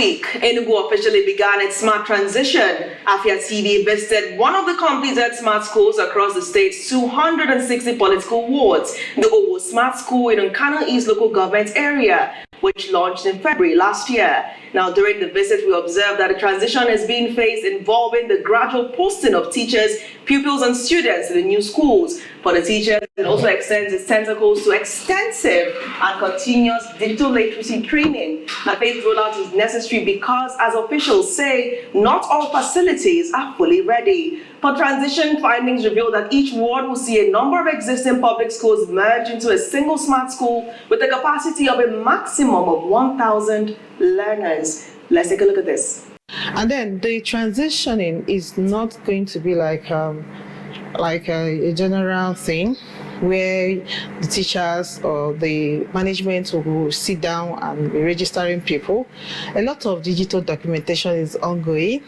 week, Enugu officially began its smart transition. Afia TV visited one of the completed smart schools across the state's 260 political wards, the Owo Smart School in Nkanu-East local government area, which launched in February last year. Now, during the visit, we observed that the transition is being phased, involving the gradual posting of teachers, pupils, and students in the new schools. For the teachers, it also extends its tentacles to extensive and continuous digital literacy training. The phased rollout is necessary because, as officials say, not all facilities are fully ready. For transition, findings reveal that each ward will see a number of existing public schools merge into a single smart school with a capacity of a maximum of 1,000 learners. Let's take a look at this. And then the transitioning is not going to be like a general thing where the teachers or the management will sit down and be registering people. A lot of digital documentation is ongoing,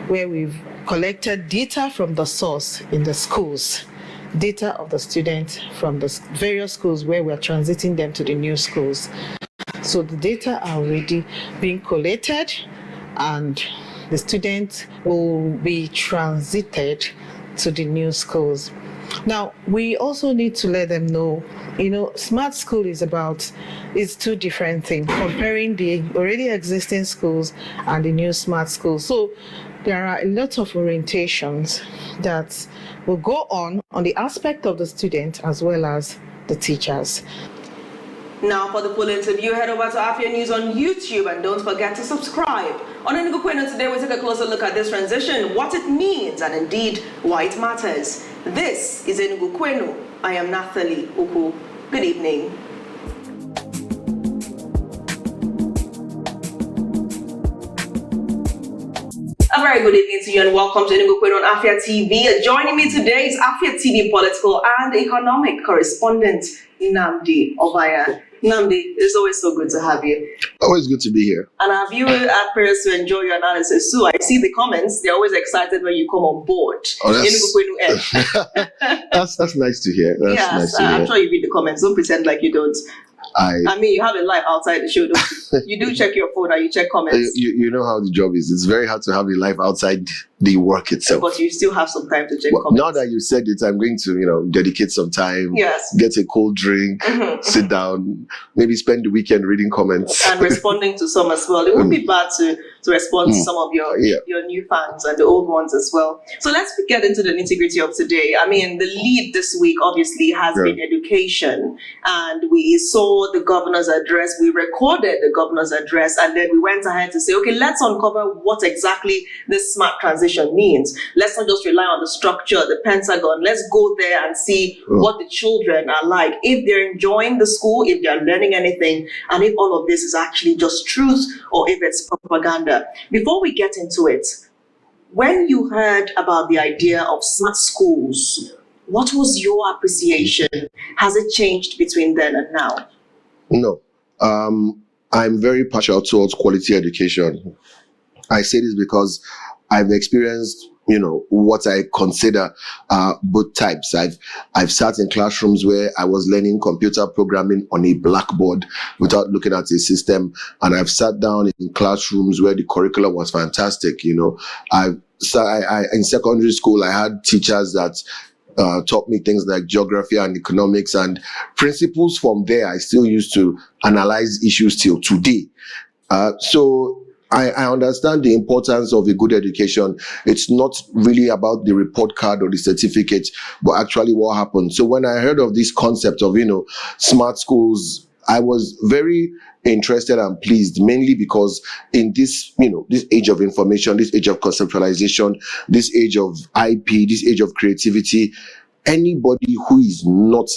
where we've collected data from the source in the schools, data of the students from the various schools where we are transiting them to the new schools. So the data are already being collated, and the students will be transited to the new schools. Now, we also need to let them know, smart school is two different things, comparing the already existing schools and the new smart schools. So there are a lot of orientations that will go on the aspect of the student as well as the teachers. Now, for the full interview, head over to Afia News on YouTube and don't forget to subscribe. On Enugu Kwenu today, we take a closer look at this transition, what it means, and indeed why it matters. This is Enugu Kwenu. I am Nathalie Uku. Good evening. A very good evening to you and welcome to Enugu Kwenu on Afia TV. Joining me today is Afia TV political and economic correspondent Nnamdi Obanya. Nnamdi, it's always so good to have you. Always good to be here. And our viewers are prayers to enjoy your analysis too. I see the comments; they're always excited when you come on board. That's nice to hear. Nice to hear. I'm sure you read the comments. Don't pretend like you don't. I mean, you have a life outside the show, don't you? You do check your phone and you check comments. You know how the job is. It's very hard to have a life outside the work itself. But you still have some time to check comments. Now that you said it, I'm going to, dedicate some time. Yes. Get a cold drink, sit down, maybe spend the weekend reading comments. And responding to some as well. It would be bad to respond to some of your new fans and the old ones as well. So let's get into the nitty-gritty of today. I mean, the lead this week obviously has been education. And we saw the governor's address. We recorded the governor's address. And then we went ahead to say, okay, let's uncover what exactly this smart transition means. Let's not just rely on the structure, the Pentagon. Let's go there and see what the children are like. If they're enjoying the school, if they're learning anything, and if all of this is actually just truth or if it's propaganda. Before we get into it, when you heard about the idea of smart schools, what was your appreciation? Has it changed between then and now? No. I'm very partial towards quality education. I say this because I've experienced, what I consider both types. I've sat in classrooms where I was learning computer programming on a blackboard without looking at a system, and I've sat down in classrooms where the curriculum was fantastic. In secondary school, I had teachers that taught me things like geography and economics, and principles from there I still used to analyze issues till today. So I understand the importance of a good education. It's not really about the report card or the certificate, but actually what happened. So when I heard of this concept of, smart schools, I was very interested and pleased, mainly because in this, this age of information, this age of conceptualization, this age of IP, this age of creativity, anybody who is not,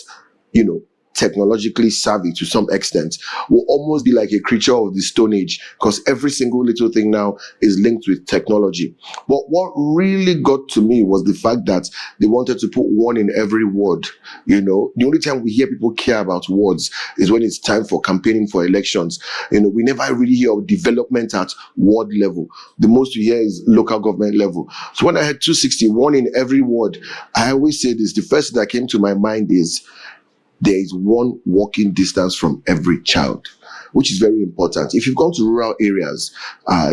technologically savvy to some extent will almost be like a creature of the Stone Age, because every single little thing now is linked with technology. But what really got to me was the fact that they wanted to put one in every ward. The only time we hear people care about wards is when it's time for campaigning for elections. We never really hear of development at ward level. The most we hear is local government level. So when I had 261 in every ward, I always say this, the first thing that came to my mind is there is one walking distance from every child. which is very important. If you've gone to rural areas,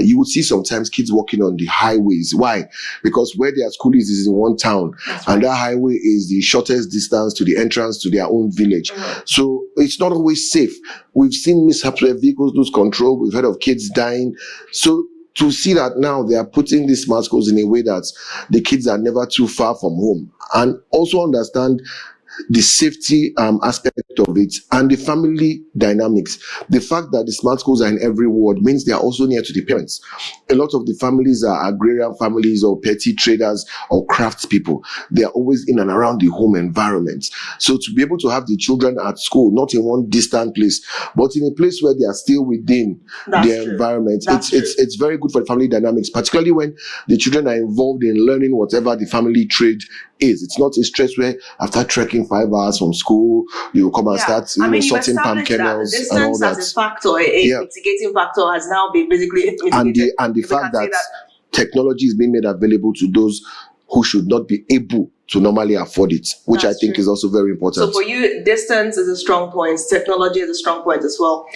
you would see sometimes kids walking on the highways. Why? Because where their school is in one town, and that highway is the shortest distance to the entrance to their own village. So it's not always safe. We've seen mishaps where vehicles lose control. We've heard of kids dying. So to see that now they are putting these smart schools in a way that the kids are never too far from home, and also understand the safety aspect of it and the family dynamics. The fact that the smart schools are in every ward means they are also near to the parents. A lot of the families are agrarian families or petty traders or crafts people. They are always in and around the home environment. So to be able to have the children at school, not in one distant place, but in a place where they are still within their environment, it's very good for the family dynamics, particularly when the children are involved in learning whatever the family trade is. It's not a stress where after trekking 5 hours from school, you come and start sorting palm kernels and all that. As a factor, a mitigating factor has now been basically mitigated. And the fact that technology is being made available to those who should not be able to normally afford it, which I think is also very important. So for you, distance is a strong point, technology is a strong point as well.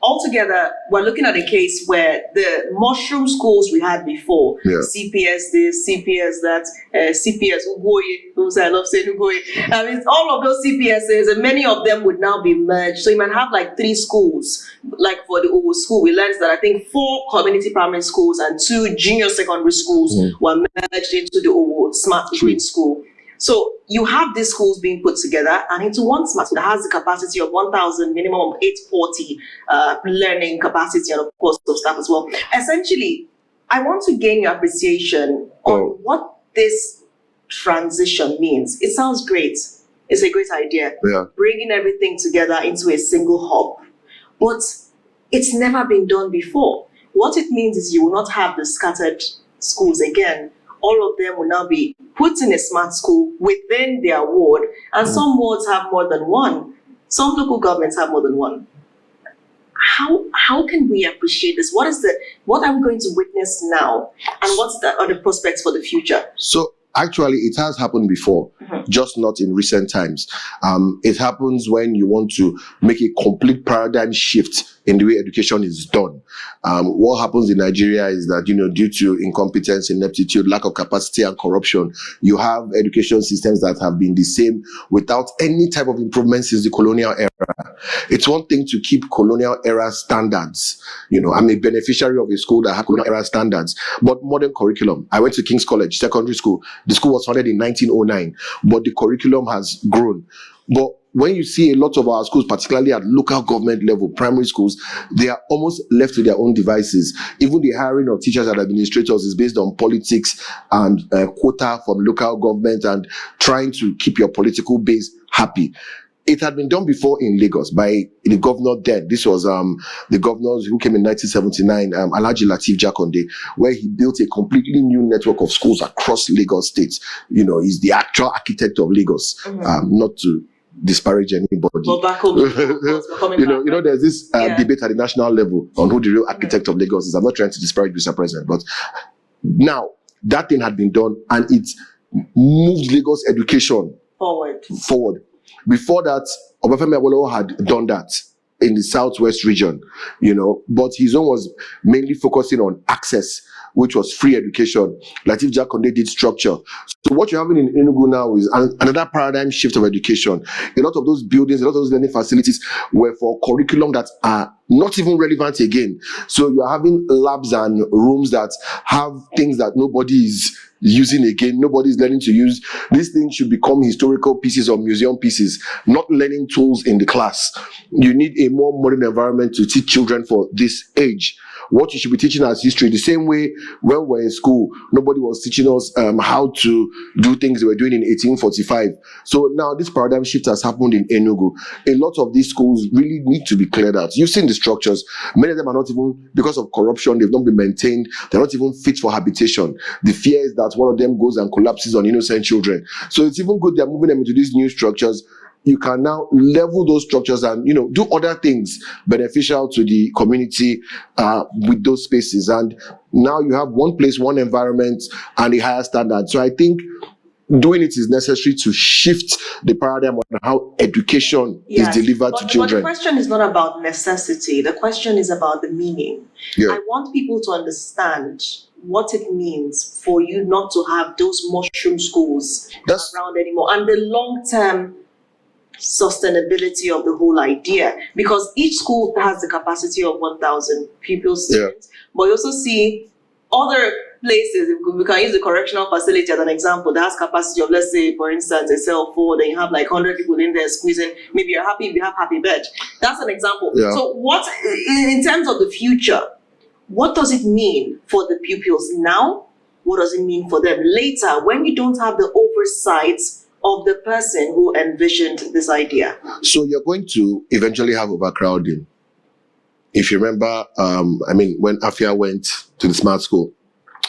Altogether, we're looking at a case where the mushroom schools we had before, CPS this, CPS that, CPS Ugoye, those I love saying Ugoye. I mean, all of those CPSs, and many of them would now be merged. So you might have like 3 schools. Like for the Owo school, we learned that I think 4 community primary schools and 2 junior secondary schools were merged into the Owo Smart School. So you have these schools being put together and into one smart school that has the capacity of 1,000, minimum of 840 learning capacity, and of course of staff as well. Essentially, I want to gain your appreciation on what this transition means. It sounds great. It's a great idea. Bringing everything together into a single hub. But it's never been done before. What it means is you will not have the scattered schools again. All of them will now be put in a smart school within their ward, and some wards have more than one. Some local governments have more than one. How can we appreciate this? What are we going to witness now, and are the prospects for the future? So actually, it has happened before, just not in recent times. It happens when you want to make a complete paradigm shift in the way education is done. What happens in Nigeria is that, due to incompetence, ineptitude, lack of capacity and corruption, you have education systems that have been the same without any type of improvement since the colonial era. It's one thing to keep colonial era standards. I'm a beneficiary of a school that had colonial era standards, but modern curriculum. I went to King's College, secondary school. The school was founded in 1909, but the curriculum has grown. But when you see a lot of our schools, particularly at local government level, primary schools, they are almost left to their own devices. Even the hiring of teachers and administrators is based on politics and quota from local government and trying to keep your political base happy. It had been done before in Lagos by the governor then. This was the governors who came in 1979, Alhaji Lateef Jakonde, where he built a completely new network of schools across Lagos State. He's the actual architect of Lagos, not to disparage anybody. There's this debate at the national level on who the real architect of Lagos is. I'm not trying to disparage Mr. President, but now that thing had been done and it moved Lagos education forward. Before that, Obafemi Awolowo had done that in the southwest region, but his own was mainly focusing on access, which was free education. Lateef Jakonde did structure. So what you're having in Enugu now is another paradigm shift of education. A lot of those buildings, a lot of those learning facilities were for curriculum that are not even relevant again. So you're having labs and rooms that have things that nobody is using again. Nobody's learning to use. These things should become historical pieces or museum pieces, not learning tools in the class. You need a more modern environment to teach children for this age. What you should be teaching as history, the same way when we're in school, nobody was teaching us how to do things they were doing in 1845. So now this paradigm shift has happened in Enugu. A lot of these schools really need to be cleared out. You've seen the structures. Many of them are not even, because of corruption, they've not been maintained. They're not even fit for habitation. The fear is that one of them goes and collapses on innocent children. So it's even good they're moving them into these new structures. You can now level those structures and, do other things beneficial to the community with those spaces. And now you have one place, one environment, and a higher standard. So I think doing it is necessary to shift the paradigm on how education is delivered to children. But the question is not about necessity. The question is about the meaning. Yeah. I want people to understand what it means for you not to have those mushroom schools around anymore, and the long-term sustainability of the whole idea. Because each school has the capacity of 1,000 pupils, students, but you also see other places. We can use the correctional facility as an example that has capacity of, let's say, for instance, a cell 4, then you have like 100 people in there squeezing. Maybe you're happy if you have happy bed. That's an example. Yeah. So what, in terms of the future, what does it mean for the pupils now? What does it mean for them later when you don't have the oversight of the person who envisioned this idea? So you're going to eventually have overcrowding. If you remember, when Afia went to the smart school,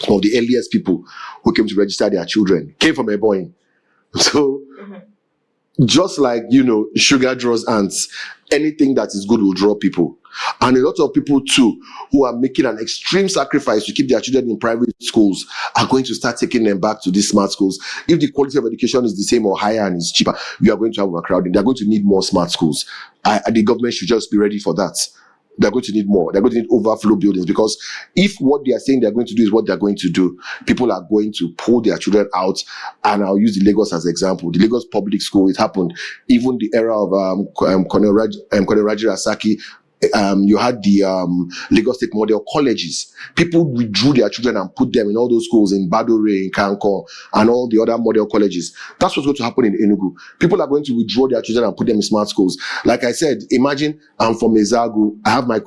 some of the earliest people who came to register their children came from Ebonyi. So just like, sugar draws ants, anything that is good will draw people. And a lot of people too, who are making an extreme sacrifice to keep their children in private schools, are going to start taking them back to these smart schools. If the quality of education is the same or higher and is cheaper, you are going to have overcrowding. They're going to need more smart schools. The government should just be ready for that. They're going to need more. They're going to need overflow buildings, because if what they are saying they're going to do is what they're going to do, people are going to pull their children out. And I'll use the Lagos as an example. The Lagos public school, it happened. Even the era of Colonel Raji Rasaki, you had the Lagos State model colleges. People withdrew their children and put them in all those schools in Badore, in Kanko, and all the other model colleges. That's what's going to happen in Enugu. People are going to withdraw their children and put them in smart schools. Like I said, imagine I'm from Ezagu. I have my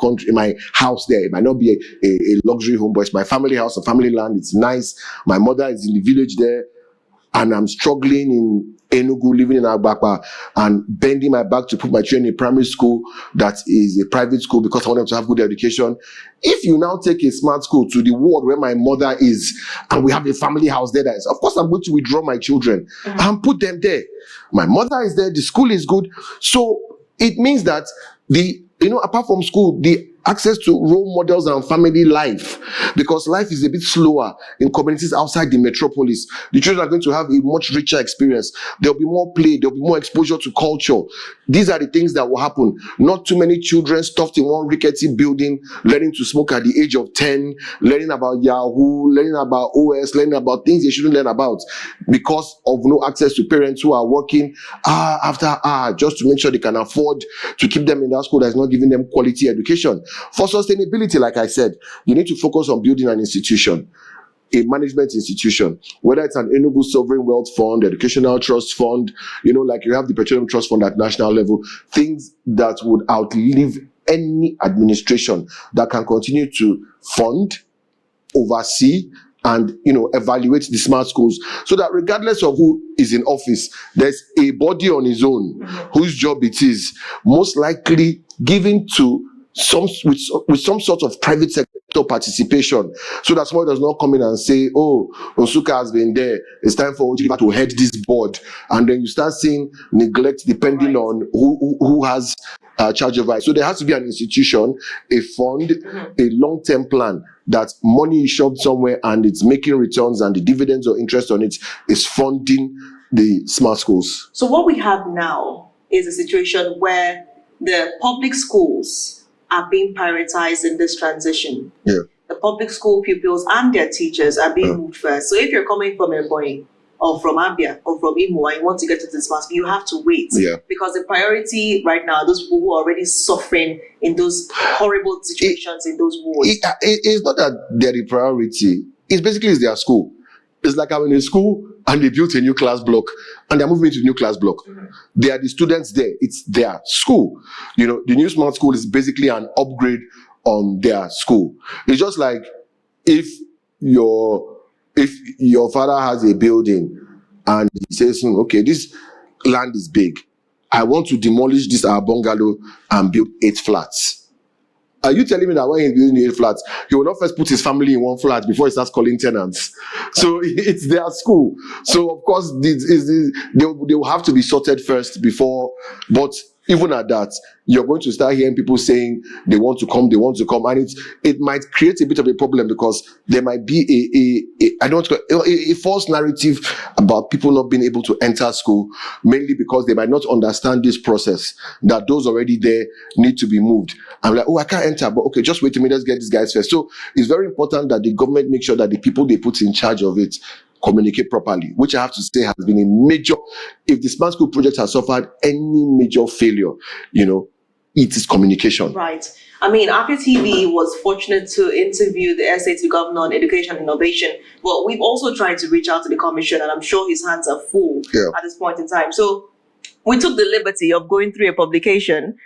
house there. It might not be a luxury home, but it's my family house, a family land. It's nice. My mother is in the village there, and I'm struggling in Enugu, living in Agbakpa, and bending my back to put my children in primary school that is a private school because I want them to have good education. If you now take a smart school to the ward where my mother is, and we have a family house there, of course I'm going to withdraw my children and put them there. My mother is there, the school is good. So it means that apart from school, the access to role models and family life, because life is a bit slower in communities outside the metropolis. The children are going to have a much richer experience. There'll be more play, there'll be more exposure to culture. These are the things that will happen. Not too many children stuffed in one rickety building, learning to smoke at the age of 10, learning about Yahoo, learning about OS, learning about things they shouldn't learn about because of no access to parents who are working after just to make sure they can afford to keep them in that school that's not giving them quality education. For sustainability, like I said, you need to focus on building an institution, a management institution, whether it's an Enugu Sovereign Wealth Fund, Educational Trust Fund, like you have the Petroleum Trust Fund at national level, things that would outlive any administration that can continue to fund, oversee, and evaluate the smart schools, so that regardless of who is in office, there's a body on his own whose job it is, most likely given to with some sort of private sector participation, so that somebody does not come in and say, Onsuka has been there, it's time for Ojiba to head this board, and then you start seeing neglect depending on who has charge of it. So there has to be an institution, a fund, a long-term plan that money is shoved somewhere and it's making returns, and the dividends or interest on it is funding the smart schools. So what we have now is a situation where the public schools are being prioritized in this transition. Yeah. The public school pupils and their teachers are being moved first. So if you're coming from Ebonyi or from Abia or from Imo and you want to get to the smart school, you have to wait. Yeah. Because the priority right now are those people who are already suffering in those horrible situations in those wards. It's not that they're the priority. It's their school. It's like I'm in a school and they built a new class block and they're moving to a new class block. They are the students there. It's their school. The new smart school is basically an upgrade on their school. It's just like if your father has a building and he says, okay, this land is big. I want to demolish this our bungalow and build 8 flats. Are you telling me that when he's building the 8 flats, he will not first put his family in one flat before he starts calling tenants? So it's their school. So of course, they will have to be sorted first before. But even at that, you're going to start hearing people saying they want to come, and it might create a bit of a problem, because there might be a false narrative about people not being able to enter school, mainly because they might not understand this process, that those already there need to be moved. I'm like, oh, I can't enter, but okay, just wait a minute, let's get these guys first. So it's very important that the government make sure that the people they put in charge of it communicate properly, which I have to say has been a major, if the smart school project has suffered any major failure, it is communication. Right. I mean, Afia TV was fortunate to interview the SAT governor on education innovation, but we've also tried to reach out to the commission, and I'm sure his hands are full at this point in time. So we took the liberty of going through a publication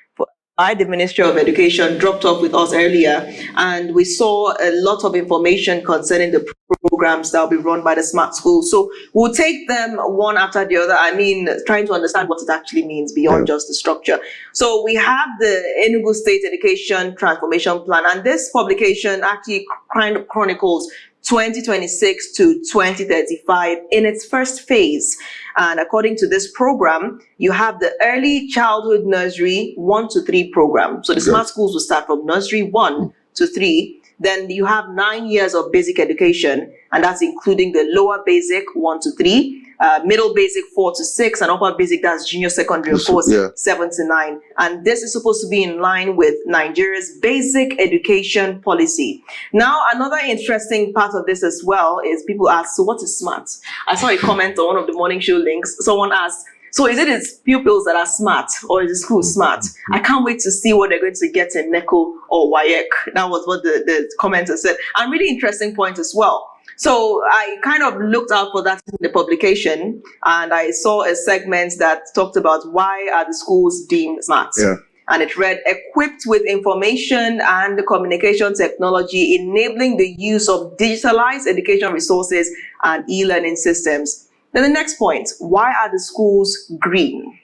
by the Ministry of Education, dropped off with us earlier, and we saw a lot of information concerning the programs that will be run by the smart school. So we'll take them one after the other. I mean, trying to understand what it actually means beyond just the structure. So we have the Enugu State Education Transformation Plan, and this publication actually kind of chronicles 2026 to 2035 in its first phase. And according to this program, you have the Early Childhood Nursery 1 to 3 program. So the smart schools will start from nursery 1 to 3. Then you have 9 years of basic education, and that's including the lower basic 1 to 3, middle basic 4 to 6, and upper basic, that's junior secondary, of course, 7 to 9. And this is supposed to be in line with Nigeria's basic education policy. Now, another interesting part of this as well is people ask, so what is smart? I saw a comment on one of the morning show links. Someone asked, so is it its pupils that are smart, or is the school smart? I can't wait to see what they're going to get in NECO or WAEC. That was what the commenter said. And really interesting point as well. So I kind of looked out for that in the publication, and I saw a segment that talked about why are the schools deemed smart. And it read, equipped with information and communication technology, enabling the use of digitalized education resources and e-learning systems. Then the next point, why are the schools green?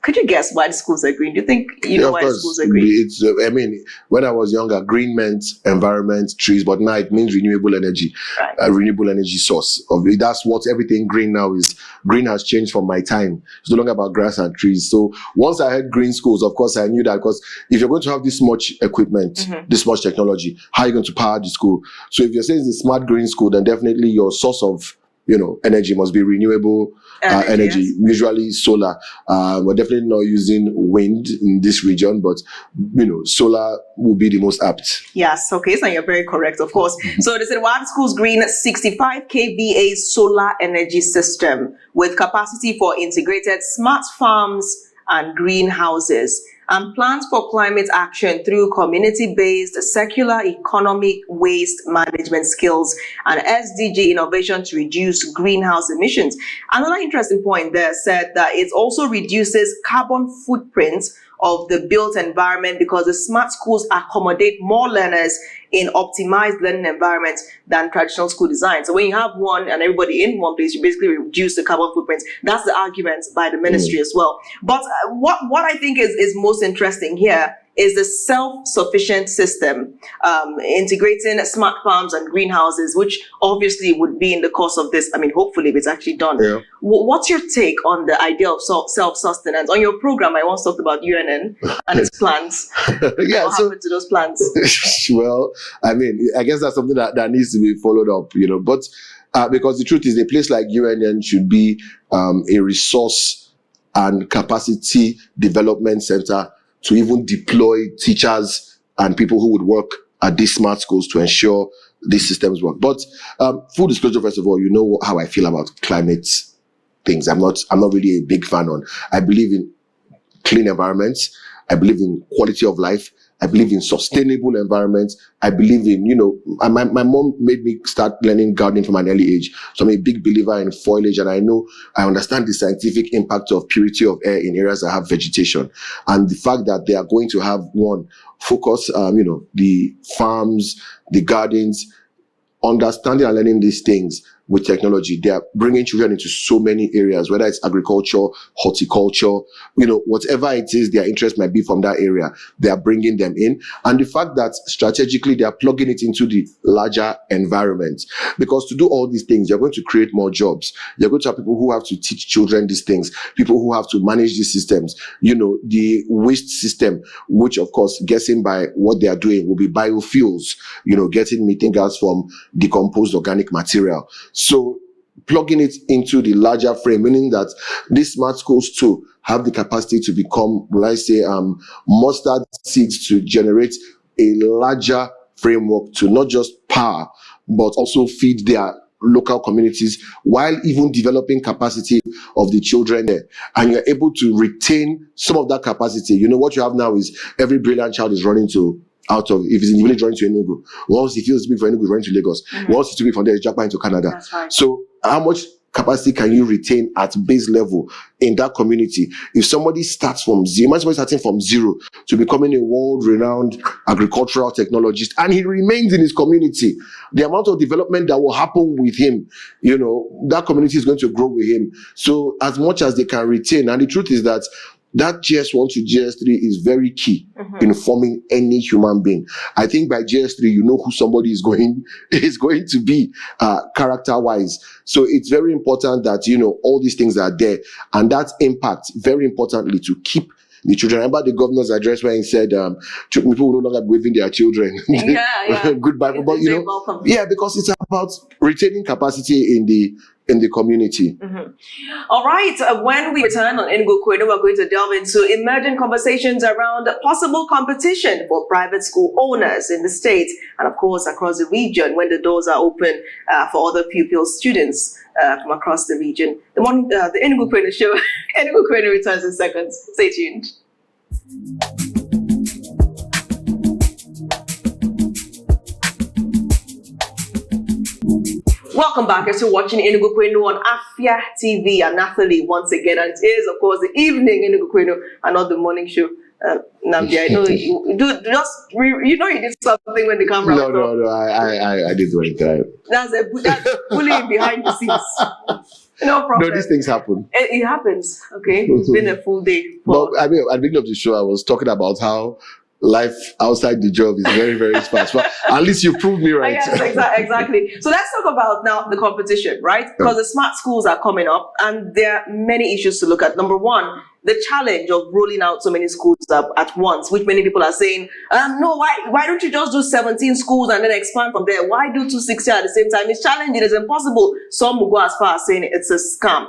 Could you guess why the schools are green? Do you think you know why the schools are green? I mean, when I was younger, green meant environment, trees, but now it means renewable energy, renewable energy source. That's what everything green now is. Green has changed from my time. It's no longer about grass and trees. So once I had green schools, of course, I knew that, because if you're going to have this much equipment, this much technology, how are you going to power the school? So if you're saying it's a smart green school, then definitely your source of energy must be renewable energy, usually solar. We're definitely not using wind in this region, but solar will be the most apt. Yes, okay, so you're very correct, of course. So they said, why are the schools green? 65 kVA solar energy system with capacity for integrated smart farms and greenhouses, and plans for climate action through community-based circular economic waste management skills and SDG innovation to reduce greenhouse emissions. Another interesting point there said that it also reduces carbon footprint of the built environment, because the smart schools accommodate more learners in optimized learning environments than traditional school design. So when you have one and everybody in one place, you basically reduce the carbon footprint. That's the argument by the ministry as well. But what I think is most interesting here is the self-sufficient system, integrating smart farms and greenhouses, which obviously would be in the course of this. I mean, hopefully if it's actually done. What's your take on the idea of self-sustenance? On your program, I once talked about UNN and its plans. What happened to those plans? Well, I mean, I guess that's something that needs to be followed up, but because the truth is, a place like UNN should be a resource and capacity development center to even deploy teachers and people who would work at these smart schools to ensure these systems work. But full disclosure, first of all, you know how I feel about climate things. I'm not really a big fan on. I believe in clean environments. I believe in quality of life. I believe in sustainable environments. I believe in, my mom made me start learning gardening from an early age. So I'm a big believer in foliage, and I understand the scientific impact of purity of air in areas that have vegetation. And the fact that they are going to have one focus, the farms, the gardens, understanding and learning these things with technology. They are bringing children into so many areas, whether it's agriculture, horticulture, whatever it is their interest might be from that area, they are bringing them in. And the fact that strategically they are plugging it into the larger environment. Because to do all these things, you're going to create more jobs. You're going to have people who have to teach children these things, people who have to manage these systems. The waste system, which of course, guessing by what they are doing, will be biofuels, getting methane gas from decomposed organic material. So plugging it into the larger frame, meaning that these smart schools too have the capacity to become, mustard seeds to generate a larger framework to not just power, but also feed their local communities while even developing capacity of the children there. And you're able to retain some of that capacity. What you have now is every brilliant child is running if he's in the village, running to Enugu. Once he feels big for Enugu, running to Lagos. Once he's too big from there, he's jumping into Canada. That's right. So how much capacity can you retain at base level in that community? If somebody starts from zero, imagine somebody starting from zero to becoming a world-renowned agricultural technologist, and he remains in his community, the amount of development that will happen with him, that community is going to grow with him. So as much as they can retain, and the truth is that GS1 to GS3 is very key in forming any human being. I think by GS3, you know who somebody is going to be character-wise. So it's very important that, all these things are there. And that impact, very importantly, to keep the children. Remember the governor's address where he said people will no longer be waving their children goodbye. But because it's about retaining capacity in the community. All right. When we return on Enugu Kwenu, we're going to delve into emerging conversations around possible competition for private school owners in the state and, of course, across the region when the doors are open for other pupils, students from across the region. The Enugu Kwenu show, Enugu Kwenu returns in seconds. Stay tuned. Welcome back. You're still watching Enugu Kwenu on Afia TV and Nathalie once again. And it is, of course, the evening Enugu Kwenu and not the morning show. Nnamdi, I know you did something when the camera was off. No, I did do anything. That's bullying behind the scenes. No problem. No, these things happen. It happens. Okay, it's been a full day. But at the beginning of the show, I was talking about how life outside the job is very, very fast. But at least you proved me right. Yes, exactly. So let's talk about now the competition, right? Because the smart schools are coming up and there are many issues to look at. Number one, the challenge of rolling out so many schools at once, which many people are saying, no, why don't you just do 17 schools and then expand from there? Why do 260 at the same time? It's challenging, it's impossible. Some will go as far as saying it's a scam.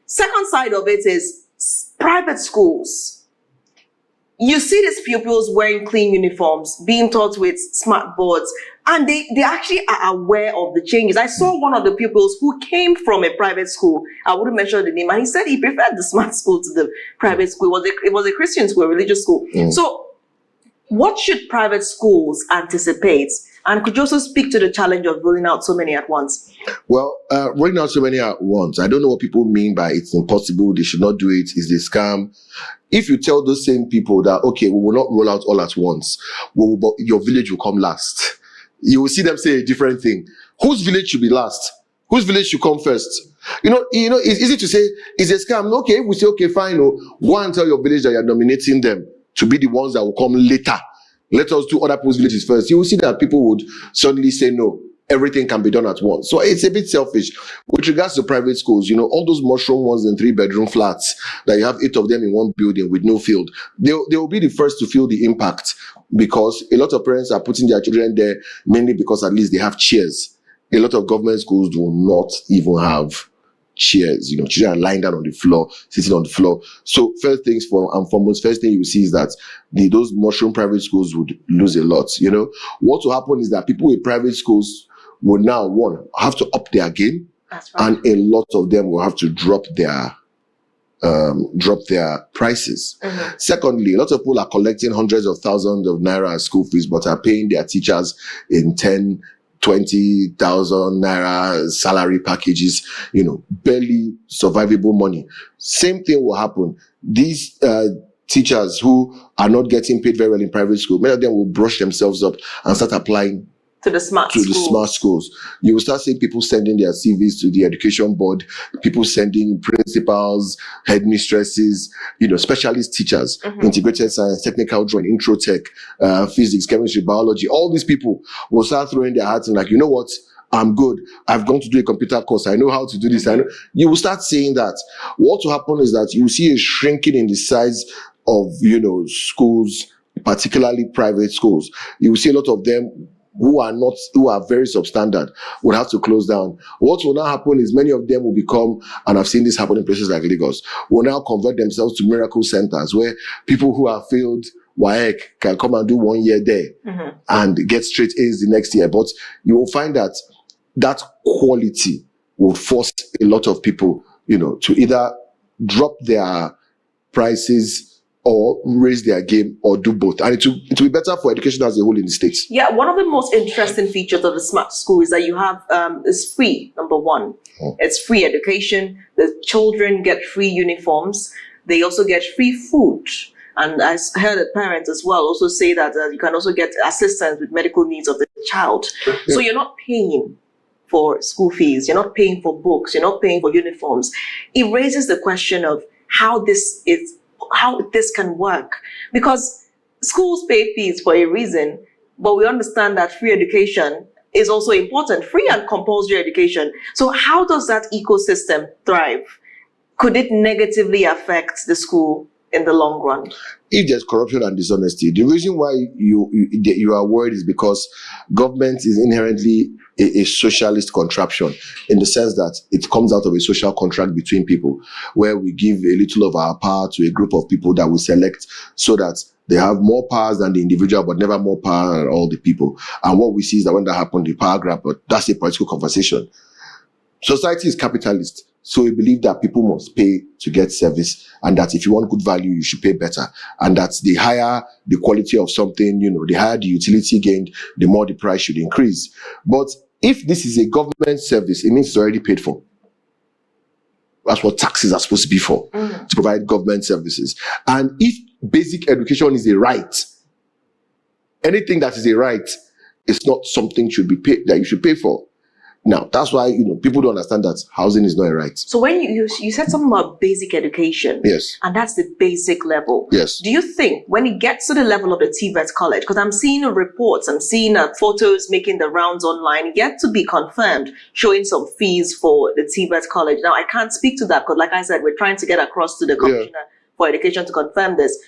Second side of it is private schools. You see these pupils wearing clean uniforms, being taught with smart boards, and they actually are aware of the changes. I saw one of the pupils who came from a private school. I wouldn't mention the name, and he said he preferred the smart school to the private school. It was a Christian school, a religious school. So what should private schools anticipate? And could you also speak to the challenge of rolling out so many at once? Well, rolling out so many at once, I don't know what people mean by it's impossible, they should not do it, it's a scam. If you tell those same people that, okay, we will not roll out all at once, but your village will come last, you will see them say a different thing. Whose village should be last? Whose village should come first? It's easy to say, it's a scam. Okay, if we say, okay, fine, go and tell your village that you're nominating them to be the ones that will come later. Let us do other people's villages first. You will see that people would suddenly say, no, everything can be done at once. So it's a bit selfish. With regards to private schools, all those mushroom ones in 3-bedroom flats that you have 8 of them in one building with no field, they will be the first to feel the impact because a lot of parents are putting their children there mainly because at least they have chairs. A lot of government schools do not even have chairs. Children are lying down on the floor, sitting on the floor. So first thing you see is that those mushroom private schools would lose a lot. What will happen is that people with private schools will now have to up their game. That's right. And a lot of them will have to drop their prices. Secondly, a lot of people are collecting hundreds of thousands of naira as school fees, but are paying their teachers in 20,000 naira salary packages, barely survivable money. Same thing will happen. These teachers who are not getting paid very well in private school, many of them will brush themselves up and start applying to the smart to the smart schools. You will start seeing people sending their CVs to the education board, people sending principals, headmistresses, specialist teachers, integrated science, technical drawing, intro tech, physics, chemistry, biology. All these people will start throwing their hats in like, you know what? I'm good. I've gone to do a computer course. I know how to do this. I know. You will start seeing that. What will happen is that you will see a shrinking in the size of, schools, particularly private schools. You will see a lot of them who are very substandard would have to close down. What will now happen is many of them will become, and I've seen this happen in places like Lagos, will now convert themselves to miracle centers where people who have failed WAEC can come and do 1 year there and get straight A's the next year. But you will find that quality will force a lot of people, to either drop their prices or raise their game, or do both. And it will be better for education as a whole in the States. Yeah, one of the most interesting features of the smart school is that you have, it's free, number one. It's free education. The children get free uniforms. They also get free food. And I heard the parents as well also say that you can also get assistance with medical needs of the child. So you're not paying for school fees. You're not paying for books. You're not paying for uniforms. It raises the question of how this can work, because schools pay fees for a reason, but we understand that free education is also important, free and compulsory education. So how does that ecosystem thrive? Could it negatively affect the school in the long run? If there's corruption and dishonesty, the reason why you are worried is because government is inherently a socialist contraption, in the sense that it comes out of a social contract between people, where we give a little of our power to a group of people that we select so that they have more powers than the individual, but never more power than all the people. And what we see is that when that happens, the power grab, but that's a political conversation. Society is capitalist. So we believe that people must pay to get service, and that if you want good value, you should pay better. And that the higher the quality of something, the higher the utility gained, the more the price should increase. But if this is a government service, it means it's already paid for. That's what taxes are supposed to be for, to provide government services. And if basic education is a right, anything that is a right is not something that you should pay for. Now, that's why, people don't understand that housing is not a right. So when you said something about basic education, yes, and that's the basic level. Yes. Do you think when it gets to the level of the TVET college, because I'm seeing reports, I'm seeing photos making the rounds online, yet to be confirmed, showing some fees for the TVET college. Now, I can't speak to that because, like I said, we're trying to get across to the Commissioner for Education to confirm this.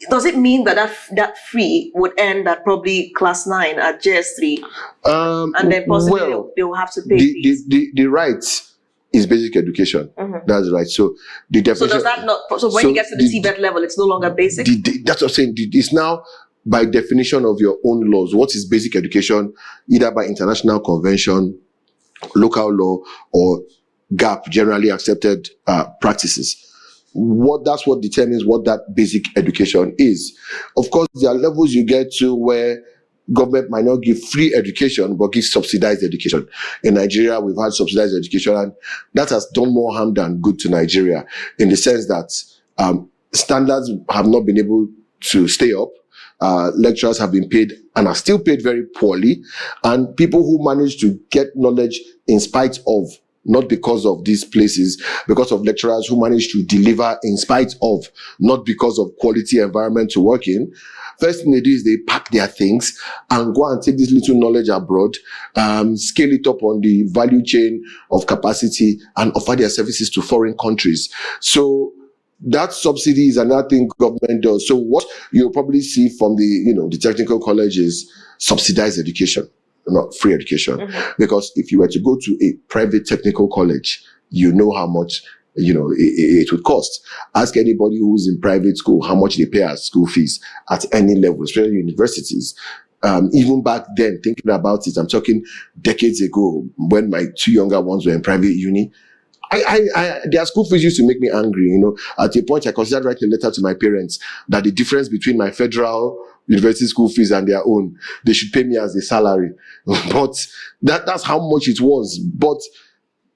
Does it mean that fee would end at probably class 9 at JS3, and then possibly they will have to pay fees? The right is basic education. That's right. So the definition. So does that not? So when you get to the TVET level, it's no longer basic. That's what I'm saying. It's now by definition of your own laws. What is basic education? Either by international convention, local law, or GAP, generally accepted practices. That's what determines what that basic education is. Of course, there are levels you get to where government might not give free education, but give subsidized education. In Nigeria, we've had subsidized education, and that has done more harm than good to Nigeria, in the sense that standards have not been able to stay up. Lecturers have been paid and are still paid very poorly, and people who manage to get knowledge in spite of, not because of these places, because of lecturers who manage to deliver in spite of, not because of quality environment to work in. First thing they do is they pack their things and go and take this little knowledge abroad, scale it up on the value chain of capacity, and offer their services to foreign countries. So that subsidy is another thing government does. So what you'll probably see from the technical college is subsidized education, not free education. Because if you were to go to a private technical college, you know how much it would cost. Ask anybody who's in private school how much they pay as school fees at any level, especially universities. Even back then, thinking about it, I'm talking decades ago, when my two younger ones were in private uni, their school fees used to make me angry. At a point, I considered writing a letter to my parents that the difference between my federal university school fees and their own, they should pay me as a salary. But that's how much it was. But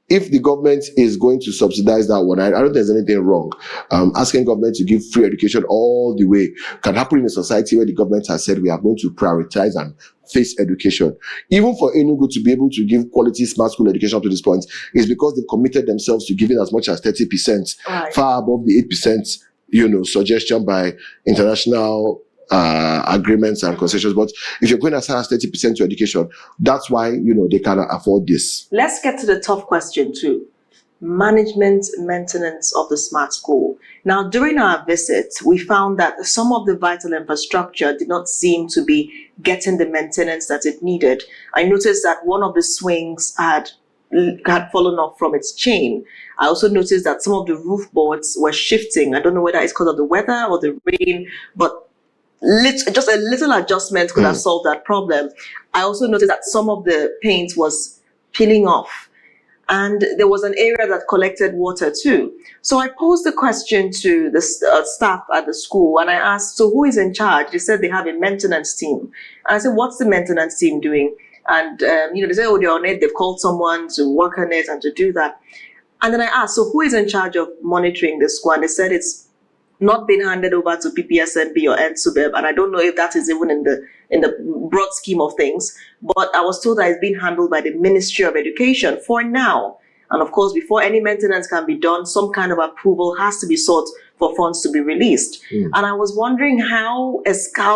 if the government is going to subsidize that one, I don't think there's anything wrong. Asking government to give free education all the way can happen in a society where the government has said we are going to prioritize and face education. Even for Enugu to be able to give quality smart school education to this point is because they've committed themselves to giving as much as 30%, far above the 8%, suggestion by international agreements and concessions. But if you're going as high as 30% to education, that's why they cannot afford this. Let's get to the tough question too. Management maintenance of the smart school. Now, during our visit, we found that some of the vital infrastructure did not seem to be getting the maintenance that it needed. I noticed that one of the swings had fallen off from its chain. I also noticed that some of the roof boards were shifting. I don't know whether it's because of the weather or the rain, but just a little adjustment could have solved that problem. I also noticed that some of the paint was peeling off, and there was an area that collected water too. So I posed the question to the staff at the school, and I asked, so who is in charge? They said they have a maintenance team. And I said, what's the maintenance team doing? And they said, oh, they're on it. They've called someone to work on it and to do that. And then I asked, so who is in charge of monitoring the school? And they said it's not been handed over to PPSMB or NSUBEB, and I don't know if that is even in the broad scheme of things, but I was told that it's being handled by the Ministry of Education for now. And of course, before any maintenance can be done, some kind of approval has to be sought for funds to be released. And I was wondering how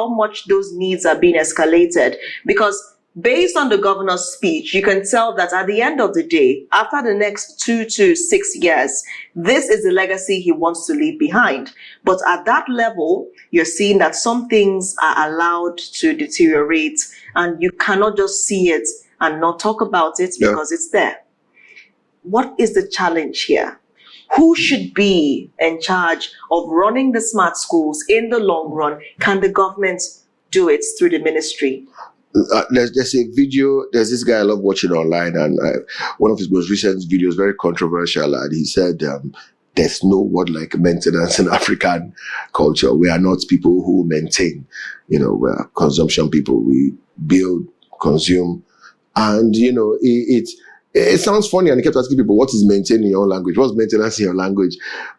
much those needs are being escalated, because based on the governor's speech, you can tell that at the end of the day, after the next 2 to 6 years, this is the legacy he wants to leave behind. But at that level, you're seeing that some things are allowed to deteriorate, and you cannot just see it and not talk about it because it's there. What is the challenge here? Who should be in charge of running the smart schools in the long run? Can the government do it through the ministry? There's a video, there's this guy I love watching online, and one of his most recent videos, very controversial, and he said there's no word like maintenance in African culture. We are not people who maintain, we're consumption people. We build, consume, and it sounds funny, and he kept asking people, what is maintain in your own language? What's maintenance in your language?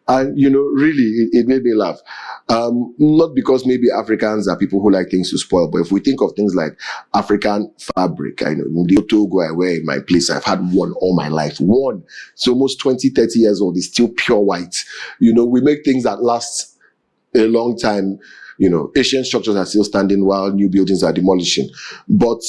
And, really, it made me laugh. Not because maybe Africans are people who like things to spoil, but if we think of things like African fabric, I know the Togo I wear in my place, I've had one all my life. One. It's almost 20, 30 years old. It's still pure white. We make things that last a long time. Ancient structures are still standing while new buildings are demolishing. But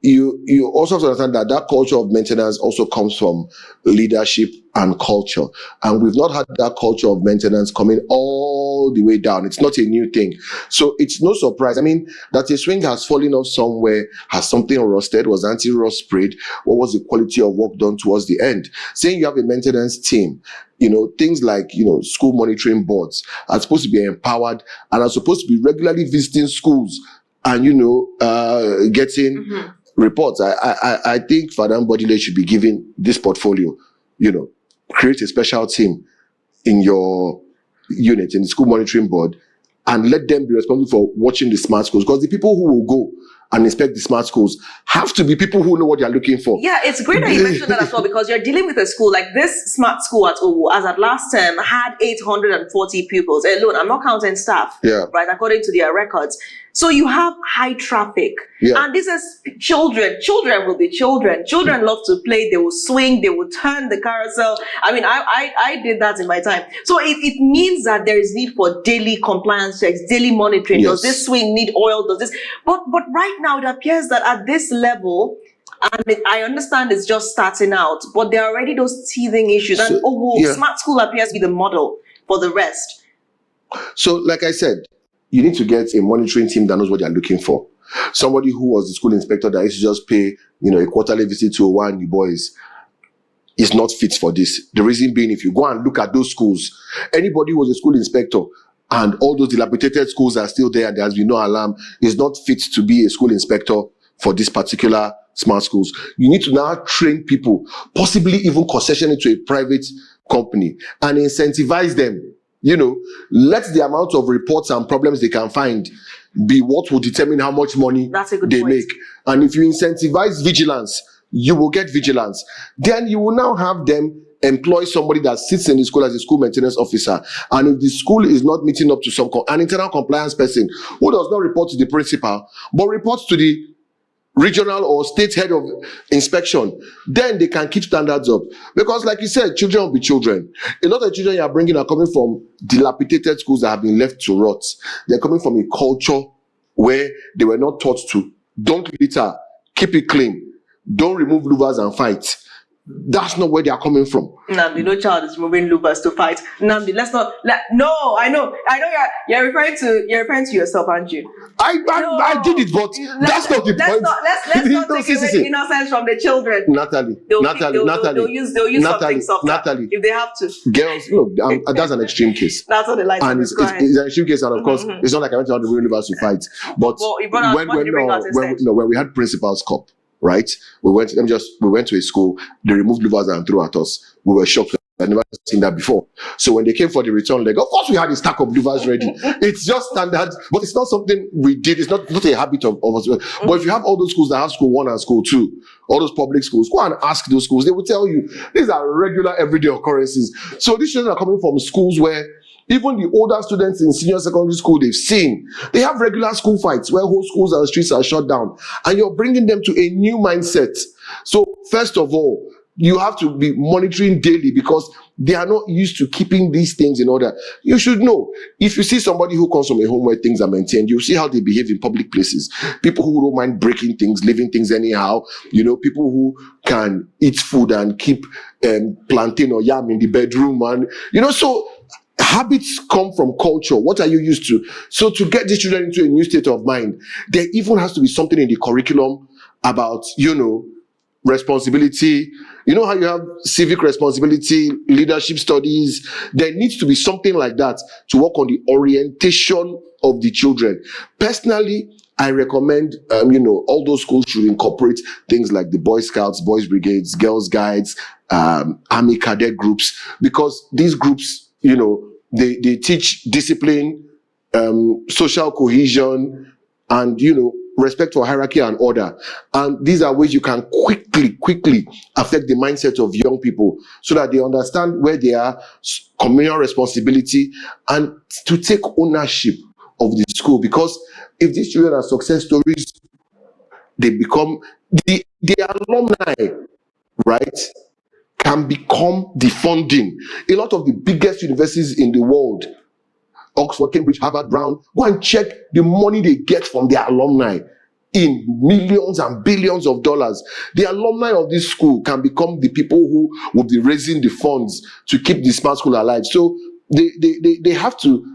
you also have to understand that culture of maintenance also comes from leadership and culture. And we've not had that culture of maintenance coming all the way down. It's not a new thing. So it's no surprise. I mean, that a swing has fallen off somewhere, has something rusted, was anti-rust sprayed. What was the quality of work done towards the end? Saying you have a maintenance team, things like, school monitoring boards are supposed to be empowered and are supposed to be regularly visiting schools and, getting reports. I think Father Bodile should be given this portfolio, create a special team in your unit, in the school monitoring board, and let them be responsible for watching the smart schools, because the people who will go and inspect the smart schools have to be people who know what they're looking for. Yeah, it's great that you mentioned that as well, because you're dealing with a school like this smart school at Owo, as at last term, had 840 pupils alone. I'm not counting staff, right, according to their records. So you have high traffic. And this is children. Children will be children. Children love to play. They will swing. They will turn the carousel. I mean, I did that in my time. So it means that there is need for daily compliance checks, daily monitoring. Does this swing need oil? Does this? But right now it appears that at this level, and I understand it's just starting out, but there are already those teething issues. And Smart School appears to be the model for the rest. So, like I said, you need to get a monitoring team that knows what they're looking for. Somebody who was the school inspector that used to just pay, a quarterly visit to one you boys is not fit for this. The reason being, if you go and look at those schools, anybody who was a school inspector and all those dilapidated schools are still there, there has been no alarm, is not fit to be a school inspector for this particular smart schools. You need to now train people, possibly even concession it to a private company, and incentivize them. Let the amount of reports and problems they can find be what will determine how much money they make. And if you incentivize vigilance, you will get vigilance. Then you will now have them employ somebody that sits in the school as a school maintenance officer. And if the school is not meeting up to an internal compliance person who does not report to the principal, but reports to the regional or state head of inspection, then they can keep standards up. Because like you said, children will be children. A lot of children you are bringing are coming from dilapidated schools that have been left to rot. They're coming from a culture where they were not taught to don't litter, keep it clean, don't remove louvers and fight. That's not where they are coming from. Nnamdi, no child is removing louvers to fight. Nnamdi, let's not. No, I know. You're referring to yourself, aren't you? I did it, but that's not the point. Let's not take away the innocence from the children. Natalie, They'll use something softer Natalie, if they have to. Girls, look, that's an extreme case. That's what they like. And it's an extreme case, and of course, it's not like I went to the louvers to fight. But when we had Principal's Cup, right? We went to a school, they removed louvers and threw at us. We were shocked. I'd never seen that before. So when they came for the return leg, of course we had a stack of louvers ready. It's just standard, but it's not something we did. It's not a habit of us. But if you have all those schools that have school 1 and school 2, all those public schools, go and ask those schools. They will tell you these are regular everyday occurrences. So these children are coming from schools where even the older students in senior secondary school, they have regular school fights where whole schools and streets are shut down, and you're bringing them to a new mindset. So first of all, you have to be monitoring daily because they are not used to keeping these things in order. You should know, if you see somebody who comes from a home where things are maintained, you see how they behave in public places. People who don't mind breaking things, leaving things anyhow, people who can eat food and keep plantain or yam in the bedroom, and so habits come from culture. What are you used to? So to get these children into a new state of mind, there even has to be something in the curriculum about, responsibility. You know how you have civic responsibility, leadership studies? There needs to be something like that to work on the orientation of the children. Personally, I recommend, all those schools should incorporate things like the Boy Scouts, Boys Brigades, Girls Guides, Army Cadet groups, because these groups, they teach discipline, social cohesion, and, respect for hierarchy and order. And these are ways you can quickly affect the mindset of young people so that they understand where they are, communal responsibility, and to take ownership of the school. Because if these children are success stories, they become the alumni, right, can become the funding. A lot of the biggest universities in the world, Oxford, Cambridge, Harvard, Brown, go and check the money they get from their alumni in millions and billions of dollars. The alumni of this school can become the people who will be raising the funds to keep the smart school alive. So they have to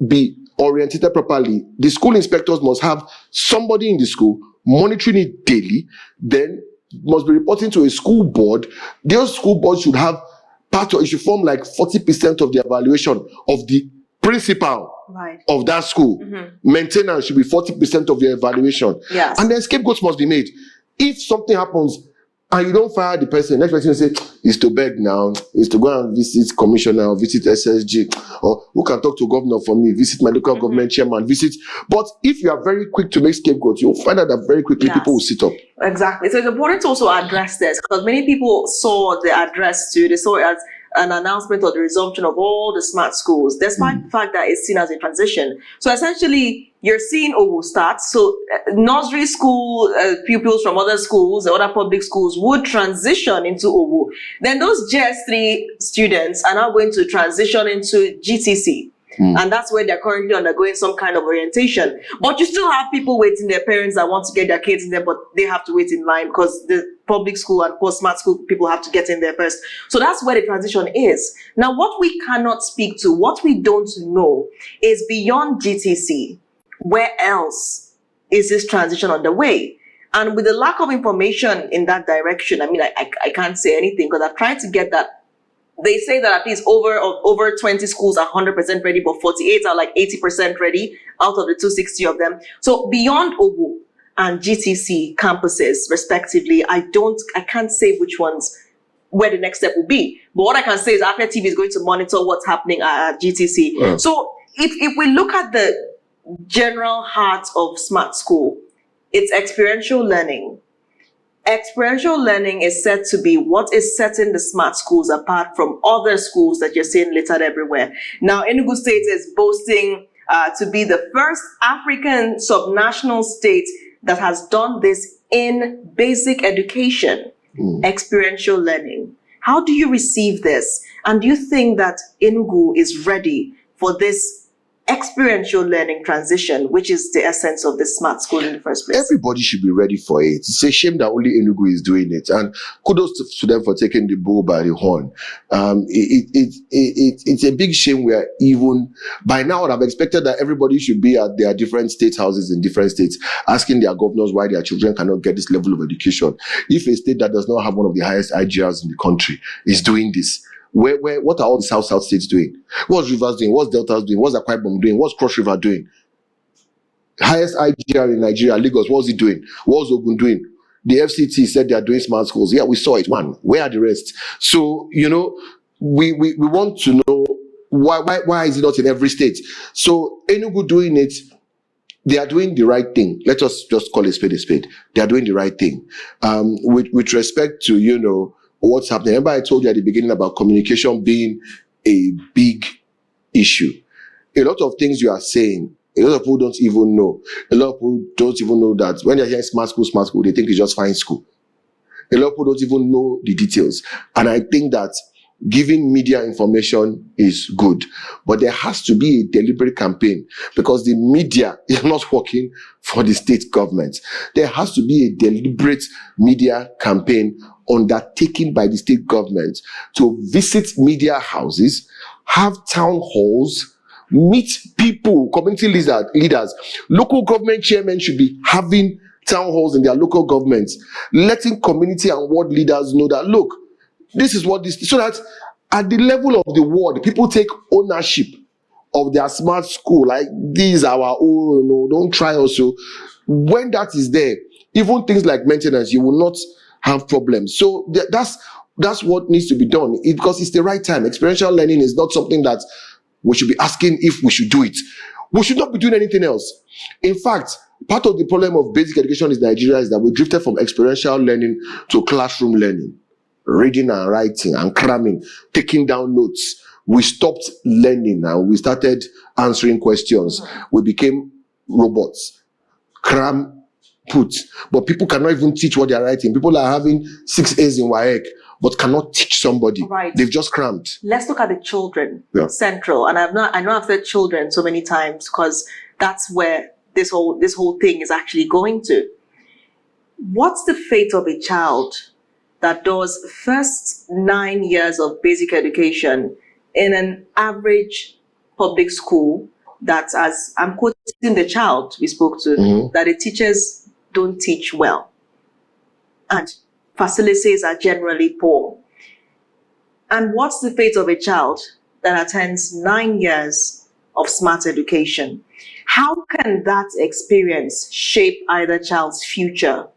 be oriented properly. The school inspectors must have somebody in the school monitoring it daily, then must be reporting to a school board. Those school boards should have it should form like 40% of the evaluation of the principal of that school. Maintenance should be 40% of your evaluation. Yes. And then scapegoats must be made. If something happens and you don't fire the person, next person will say, it's to beg now, it's to go and visit commissioner or visit SSG, or who can talk to governor for me, visit my local government chairman, visit. But if you are very quick to make scapegoats, you'll find out that very quickly people will sit up. Exactly. So it's important to also address this, because many people saw the address too. They saw it as an announcement of the resumption of all the smart schools, despite the fact that it's seen as a transition. So essentially, you're seeing Owo start. So nursery school pupils from other schools, other public schools would transition into Owo. Then those GS3 students are now going to transition into GTC. And that's where they're currently undergoing some kind of orientation. But you still have people waiting, their parents that want to get their kids in there, but they have to wait in line because the public school and smart school people have to get in there first. So that's where the transition is. Now, what we cannot speak to, what we don't know, is beyond GTC, where else is this transition underway? And with the lack of information in that direction, I mean, I can't say anything because I've tried to get that. They say that at least over 20 schools are 100% ready, but 48 are like 80% ready out of the 260 of them. So beyond Owo and GTC campuses, respectively, I can't say which ones, where the next step will be. But what I can say is Afia TV is going to monitor what's happening at GTC. So if we look at the general heart of smart school, it's experiential learning. experiential learning is said to be what is setting the smart schools apart from other schools that you're seeing littered everywhere. Now, Enugu State is boasting to be the first African subnational state that has done this in basic education, experiential learning. How do you receive this? And do you think that Enugu is ready for this experiential learning transition, which is the essence of the smart school in the first place? Everybody should be ready for it. It's a shame that only Enugu is doing it, and kudos to them for taking the bull by the horn. It's a big shame. We are even by now. I've expected that everybody should be at their different state houses in different states, asking their governors why their children cannot get this level of education. If a state that does not have one of the highest IGRs in the country is doing this, what are all the South states doing? What's Rivers doing? What's Delta's doing? What's Akwa Ibom doing? What's Cross River doing? Highest IGR in Nigeria, Lagos, what's it doing? What's Ogun doing? The FCT said they are doing smart schools. Yeah, we saw it. Man, where are the rest? So, we want to know why is it not in every state? So Enugu doing it, they are doing the right thing. Let us just call a spade a spade. They are doing the right thing. With respect to, what's happening. Remember I told you at the beginning about communication being a big issue. A lot of things you are saying, a lot of people don't even know. A lot of people don't even know that when they're hearing smart school, they think it's just fine school. A lot of people don't even know the details. And I think that giving media information is good, but there has to be a deliberate campaign because the media is not working for the state government. There has to be a deliberate media campaign undertaken by the state government to visit media houses, have town halls, meet people, community leaders. Local government chairmen should be having town halls in their local governments, letting community and ward leaders know that, look, this is what this, so that at the level of the ward, people take ownership of their smart school. Like, these are our own, don't try also. When that is there, even things like maintenance, you will not have problems. So that's what needs to be done, because it's the right time. Experiential learning is not something that we should be asking if we should do it. We should not be doing anything else. In fact, part of the problem of basic education in Nigeria is that we drifted from experiential learning to classroom learning, reading and writing and cramming, taking down notes. We stopped learning and we started answering questions. We became robots. Cram, put. But people cannot even teach what they are writing. People are having 6 A's in WAEC, but cannot teach somebody. Right. They've just crammed. Let's look at the children, central. And I know I've said children so many times because that's where this whole thing is actually going to. What's the fate of a child that does first 9 years of basic education in an average public school that, as I'm quoting the child we spoke to, that the teachers don't teach well and facilities are generally poor? And what's the fate of a child that attends 9 years of smart education? How can that experience shape either child's future?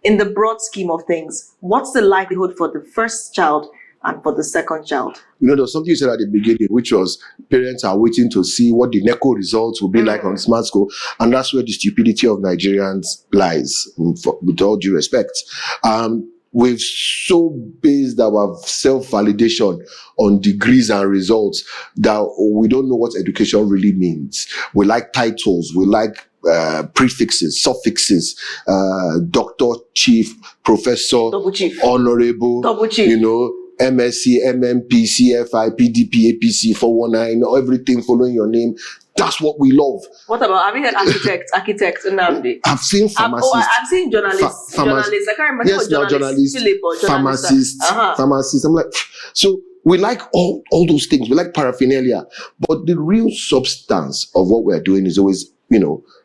In the broad scheme of things, what's the likelihood for the first child and for the second child? There's something you said at the beginning, which was parents are waiting to see what the NECO results will be like on smart school. And that's where the stupidity of Nigerians lies, with all due respect. We've so based our self-validation on degrees and results that we don't know what education really means. We like titles, we like prefixes, suffixes, doctor, chief, professor, double chief, honorable, double chief, MSc, MMP, CFI, PDP, APC, 419, everything following your name. That's what we love. What about, have you heard architect, Nnamdi? I've seen pharmacists. I've seen journalists. Journalists. I can't remember. Yes, now journalists. Pharmacists. I'm like, so we like all those things. We like paraphernalia. But the real substance of what we're doing is always,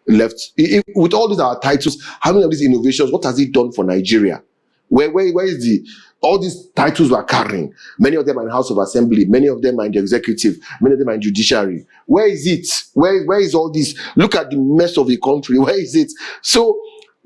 left. With all these our titles, how many of these innovations, what has it done for Nigeria? Where is all these titles we're carrying? Many of them are in House of Assembly, many of them are in the executive, many of them are in judiciary. Where is it? Where is all this? Look at the mess of the country. Where is it? So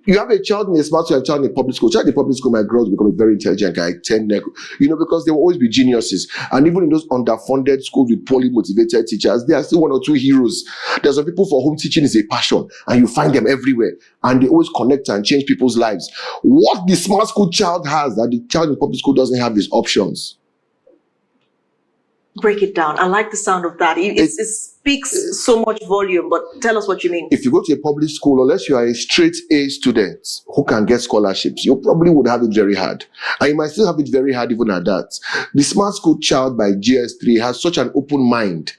You have a child in a smart school, a child in a public school. Child in a public school, my girls become a very intelligent guy, 10, because there will always be geniuses. And even in those underfunded schools with poorly motivated teachers, there are still one or two heroes. There's some people for whom teaching is a passion, and you find them everywhere. And they always connect and change people's lives. What the smart school child has that the child in public school doesn't have is options. Break it down. I like the sound of that. It speaks so much volume, but tell us what you mean. If you go to a public school, unless you are a straight A student who can get scholarships, you probably would have it very hard. And you might still have it very hard even at that. The smart school child by GS3 has such an open mind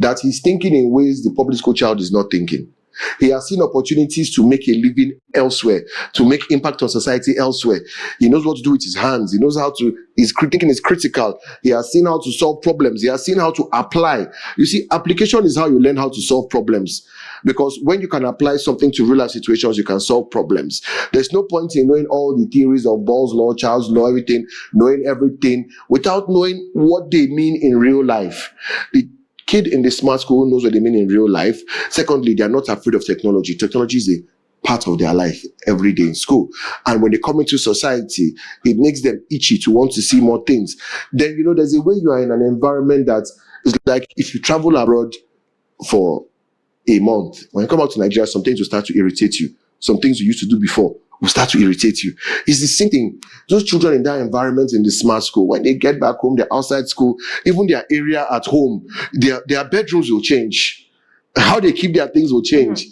that he's thinking in ways the public school child is not thinking. He has seen opportunities to make a living elsewhere, to make impact on society elsewhere. He knows what to do with his hands. He knows how to, his thinking is critical. He has seen how to solve problems. He has seen how to apply. You see, application is how you learn how to solve problems. Because when you can apply something to real life situations, you can solve problems. There's no point in knowing all the theories of Ball's law, Charles' law, knowing everything without knowing what they mean in real life. The kid in the smart school knows what they mean in real life. Secondly, they are not afraid of technology. Technology is a part of their life every day in school. And when they come into society, it makes them itchy to want to see more things. Then, there's a way you are in an environment that is like if you travel abroad for a month, when you come out to Nigeria, some things will start to irritate you. Some things you used to do before will start to irritate you. It's the same thing. Those children in that environment in the smart school, when they get back home, they're outside school, even their area at home, their bedrooms will change. How they keep their things will change.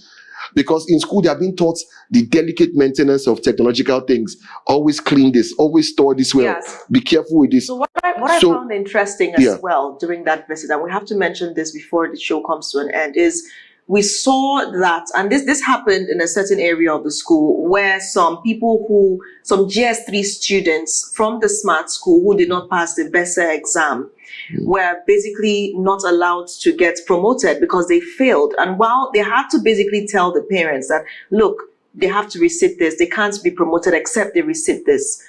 Because in school, they are being taught the delicate maintenance of technological things. Always clean this, always store this well. Yes. Be careful with this. So what I found interesting as well during that visit, and we have to mention this before the show comes to an end, is we saw that, and this happened in a certain area of the school where some GS3 students from the smart school who did not pass the BESA exam were basically not allowed to get promoted because they failed. And while they had to basically tell the parents that, look, they have to resit this, they can't be promoted except they resit this.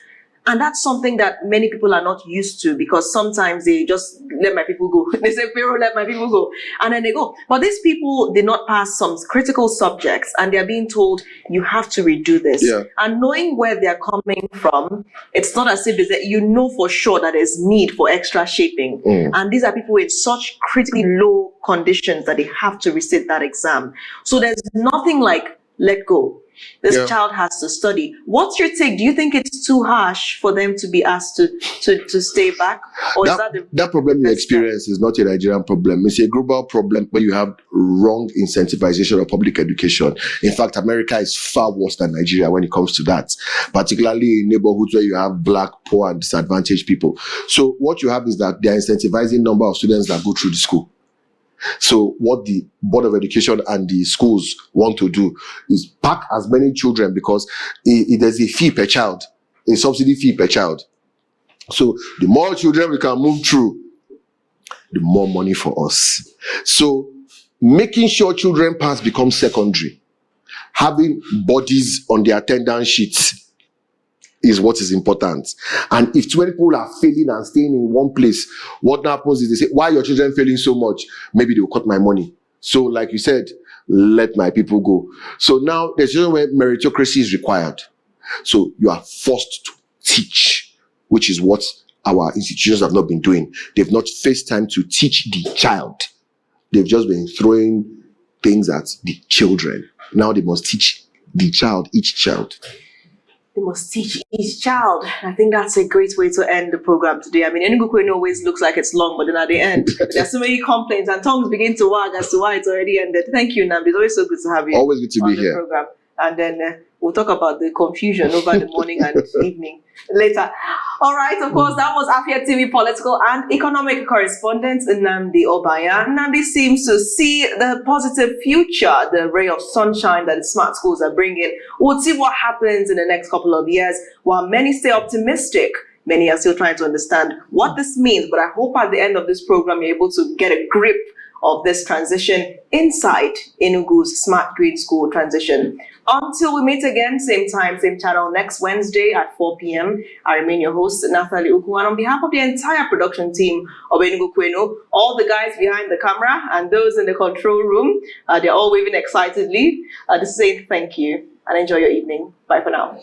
And that's something that many people are not used to, because sometimes they just let my people go. They say, Pharaoh, let my people go. And then they go. But these people did not pass some critical subjects, and they're being told, you have to redo this. Yeah. And knowing where they're coming from, it's not as if for sure that there's need for extra shaping. And these are people in such critically low conditions that they have to resit that exam. So there's nothing like, let go. This child has to study. What's your take? Do you think it's too harsh for them to be asked to stay back? Or that problem you experience is not a Nigerian problem. It's a global problem where you have wrong incentivization of public education. In fact, America is far worse than Nigeria when it comes to that, particularly in neighborhoods where you have black, poor, and disadvantaged people. So what you have is that they are incentivizing number of students that go through the school. So what the Board of Education and the schools want to do is pack as many children, because there's a fee per child, a subsidy fee per child. So the more children we can move through, the more money for us. So making sure children pass becomes secondary. Having bodies on the attendance sheets is what is important. And if 20 people are failing and staying in one place, what happens is they say, why are your children failing so much? Maybe they'll cut my money. So like you said, let my people go. So now there's a where meritocracy is required. So you are forced to teach, which is what our institutions have not been doing. They've not faced time to teach the child. They've just been throwing things at the children. Now they must teach the child, each child. They must teach each child. I think that's a great way to end the program today. I mean, Enugu Kwenu always looks like it's long, but then at the end, there's so many complaints and tongues begin to wag as to why it's already ended. Thank you, Nnamdi. It's always so good to have you. Always good to be here. Program. And then we'll talk about the confusion over the morning and evening later. All right, of course, that was Afia TV political and economic correspondent Nnamdi Obanya. Nnamdi seems to see the positive future, the ray of sunshine that the smart schools are bringing. We'll see what happens in the next couple of years. While many stay optimistic, many are still trying to understand what this means. But I hope at the end of this program, you're able to get a grip of this transition inside Enugu's Smart Green School transition. Until we meet again, same time, same channel, next Wednesday at 4 p.m. I remain your host, Nnamdi Obanya, and on behalf of the entire production team of Enugu Kwenu, all the guys behind the camera and those in the control room, they're all waving excitedly to say thank you. and enjoy your evening. Bye for now.